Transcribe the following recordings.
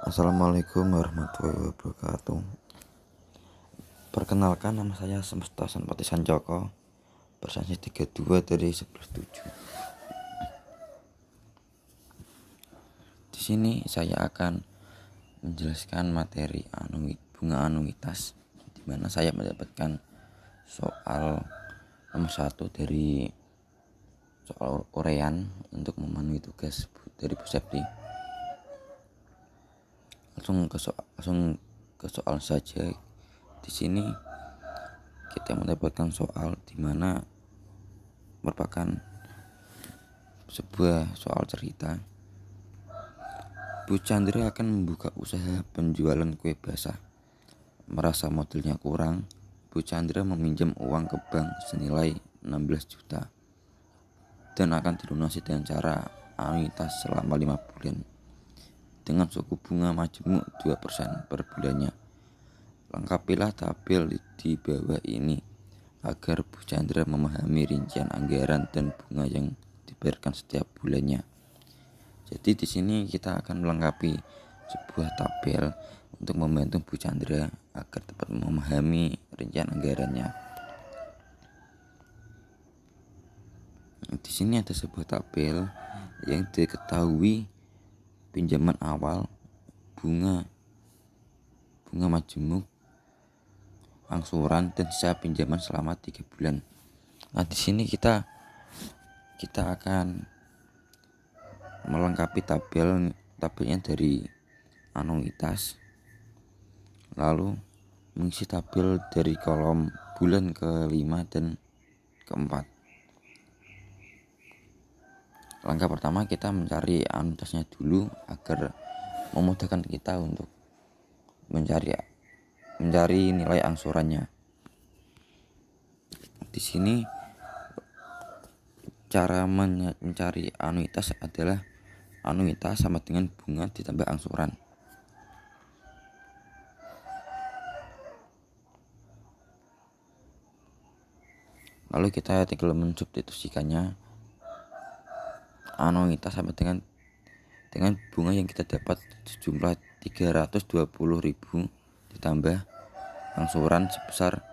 Assalamualaikum warahmatullahi wabarakatuh. Perkenalkan, nama saya Semesta Sanpati Sanjoko, bersasis 32 dari 11.7. Di sini saya akan menjelaskan materi bunga anuitas, di mana saya mendapatkan soal nomor 1 dari soal urean untuk memenuhi tugas dari Bu Septi. Langsung ke soal saja. Di sini kita mendapatkan soal di mana merupakan sebuah soal cerita. Bu Chandra akan membuka usaha penjualan kue basah. Merasa modelnya kurang, Bu Chandra meminjam uang ke bank senilai 16 juta dan akan dilunasi dengan cara anuitas selama 5 bulan dengan suku bunga majemuk 2% per bulannya. Lengkapilah tabel di bawah ini agar Bu Chandra memahami rincian anggaran dan bunga yang dibayarkan setiap bulannya. Jadi di sini kita akan melengkapi sebuah tabel untuk membantu Bu Chandra agar dapat memahami rincian anggarannya. Di sini ada sebuah tabel yang diketahui pinjaman awal, bunga majemuk, angsuran dan sisa pinjaman selama 3 bulan. Nah, di sini kita akan melengkapi tabelnya dari anuitas, lalu mengisi tabel dari kolom bulan ke-5 dan ke-4. Langkah pertama, kita mencari anuitasnya dulu agar memudahkan kita untuk mencari nilai angsurannya. Di sini cara mencari anuitas adalah anuitas sama dengan bunga ditambah angsuran. Lalu kita tinggal mensubstitusikannya. Anuitas sama dengan bunga yang kita dapat sejumlah 320.000 ditambah angsuran sebesar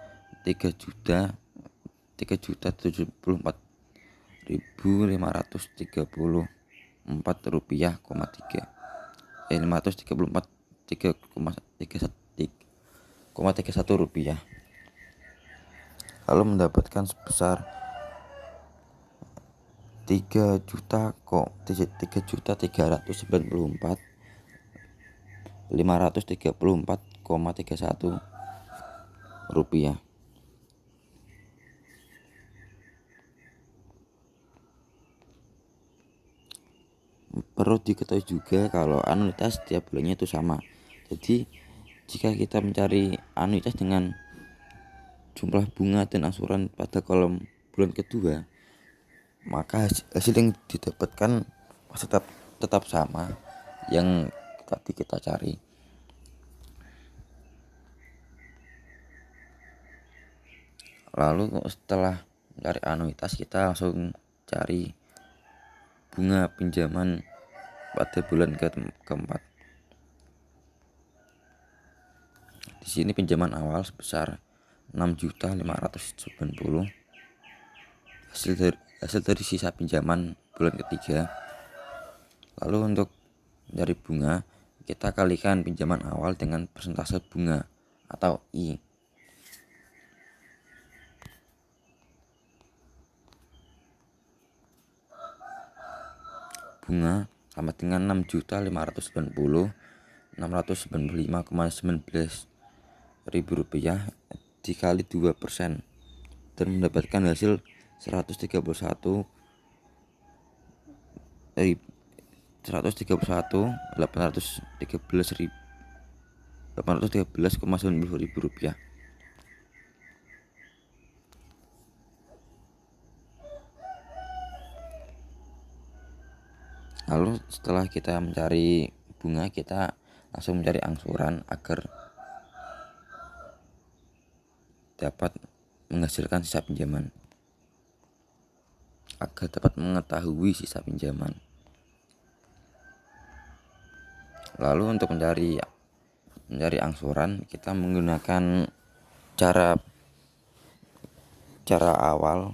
3.074.534 rupiah, 534,31 rupiah, lalu mendapatkan sebesar 3.394.534,31 rupiah. Perlu diketahui juga kalau anuitas setiap bulannya itu sama. Jadi jika kita mencari anuitas dengan jumlah bunga dan angsuran pada kolom bulan kedua, maka hasil yang didapatkan tetap sama yang tadi kita cari. Lalu setelah mencari anuitas, kita langsung cari bunga pinjaman pada bulan keempat. Di sini pinjaman awal sebesar 6.590.000 hasil dari sisa pinjaman bulan ketiga. Lalu untuk dari bunga, kita kalikan pinjaman awal dengan persentase bunga atau I. Bunga sama dengan 6.590.695,19 rupiah dikali 2% dan mendapatkan hasil 131.813,90 rupiah. Lalu setelah kita mencari bunga, kita langsung mencari angsuran agar dapat menghasilkan sisa pinjaman, agar dapat mengetahui sisa pinjaman. Lalu untuk mencari angsuran, kita menggunakan cara awal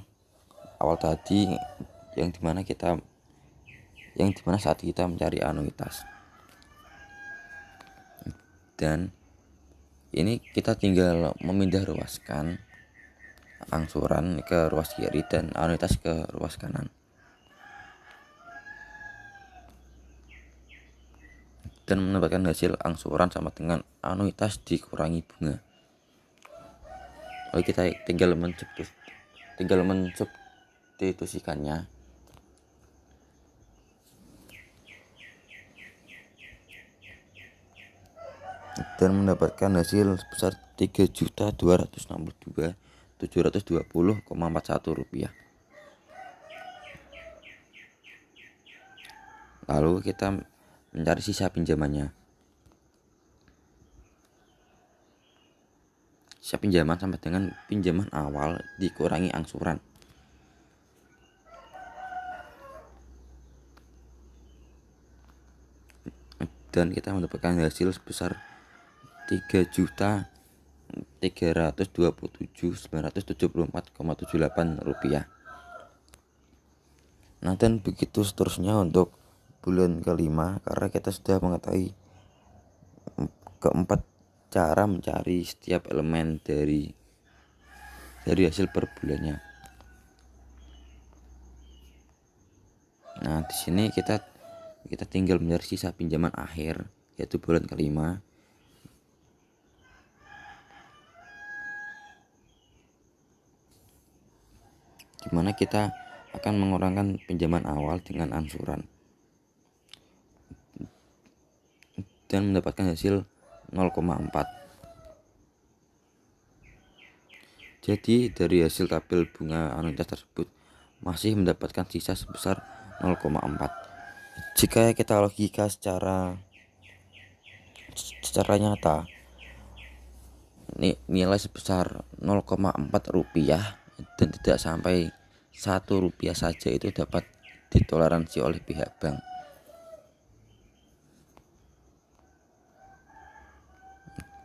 tadi, yang dimana saat kita mencari anuitas. Dan ini kita tinggal memindah ruaskan angsuran ke ruas kiri dan anuitas ke ruas kanan, dan mendapatkan hasil angsuran sama dengan anuitas dikurangi bunga. Lalu kita tinggal mensubstitusikannya, dan mendapatkan hasil sebesar Rp3.262.720,41. Lalu kita mencari sisa pinjamannya. Sisa pinjaman sama dengan pinjaman awal dikurangi angsuran. Dan kita mendapatkan hasil sebesar Rp3.327.974,78. Nah, dan begitu seterusnya untuk bulan kelima, karena kita sudah mengetahui keempat cara mencari setiap elemen dari hasil per bulannya. Nah, di sini kita tinggal mencari sisa pinjaman akhir, yaitu bulan kelima. Dimana kita akan mengurangkan pinjaman awal dengan angsuran dan mendapatkan hasil 0,4. Jadi dari hasil tabel bunga anuitas tersebut masih mendapatkan sisa sebesar 0,4. Jika kita logika secara nyata, nilai sebesar 0,4 rupiah dan tidak sampai Rp1 saja itu dapat ditoleransi oleh pihak bank.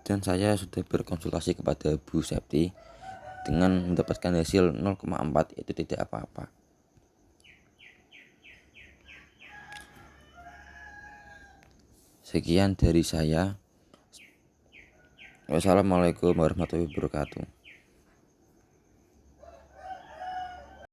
Dan saya sudah berkonsultasi kepada Bu Septi, dengan mendapatkan hasil 0,4 itu tidak apa-apa. Sekian dari saya. Wassalamualaikum warahmatullahi wabarakatuh.